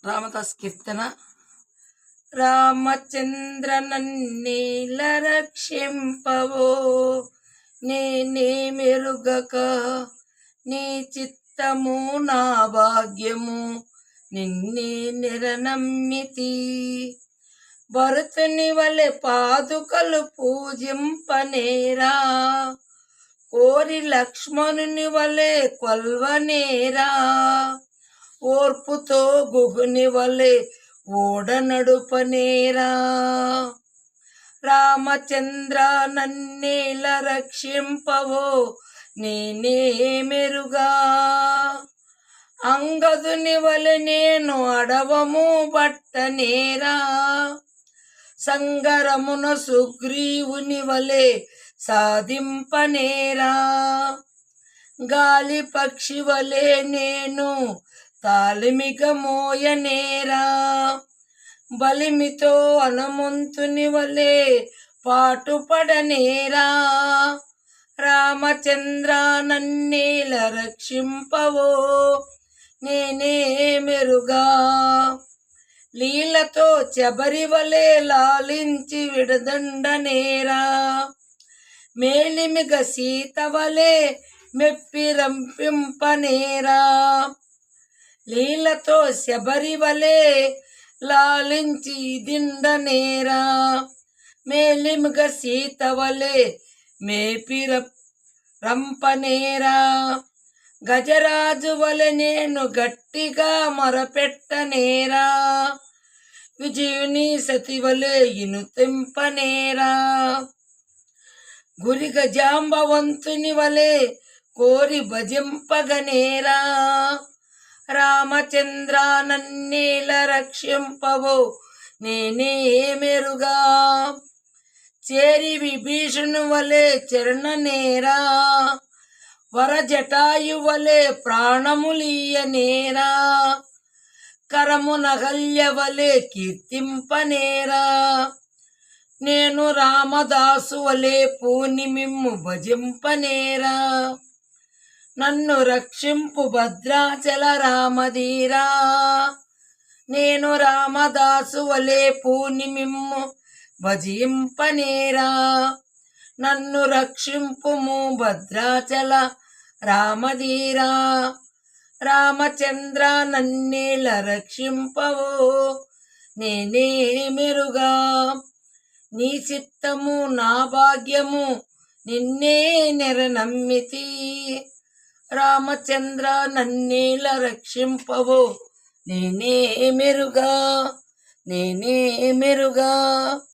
రామదాస్ కీర్తన. రామచంద్ర నన్నేల రక్షింపవో, నేనే మెరుగక నీ చిత్తము నా భాగ్యము, నిన్నే నిరనమ్మితి. భరతుని వలె పాదుకలు పూజింపనేరా, కోరి లక్ష్మణుని వలె కొల్వనేరా. ఓర్పుతో గుహుని వలె ఓడ నడుపనేరా. రామచంద్ర నన్నేల రక్షింపవో, నేనే మెరుగా. అంగదుని వలె నేను అడవము బట్టనేరా, సంగరమున సుగ్రీవుని వలె సాధింపనేరా. గాలి పక్షి వలె నేను తాలిమిగ మోయనేరా, బలిమితో హనుమంతుని వలె పాటుపడనేరా. రామచంద్ర నన్నేల రక్షింపవో, నేనే మెరుగా. లీలతో శబరి వలె లాలించి విడదండనేరా, మేలిమిగ సీత వలె మెప్పి రంపింపనేరా. లీలతో శబరి వలె లాలించి దిండనేరా, మేలిమిగ సీత వలె మేపి రంపనేరా. గజరాజు వలె నేను గట్టిగా మొరపెట్టనేరా, విజయుని సతి వలె ఇనుతింపనేరా. గురి గజాంబవంతుని వలె కోరి భజింపగనేరా. రామచంద్ర నన్నేల రక్షింపవో, నేనే మెరుగా. చేరి విభీషణు వలె చరణనేరా, వరజటాయు వలె ప్రాణములీయనేరా. కరము నగల్య వలె కీర్తింపనేరా, నేను రామదాసు వలె పూని మిమ్ము భజింపనేరా. నన్ను రక్షింపు భద్రాచల రామధీరా, నేను రామదాసు వలె పూని మిమ్ము భజింపనేరా. నన్ను రక్షింపుము భద్రాచల రామధీరా. రామచంద్ర నన్నేల రక్షింపవో, నేనే మెరుగా. నీ చిత్తము నా భాగ్యము, నిన్నే నిరనమ్మితి. రామచంద్ర నన్నేల రక్షింపవో, నేనే మెరుగా, నేనే మెరుగా.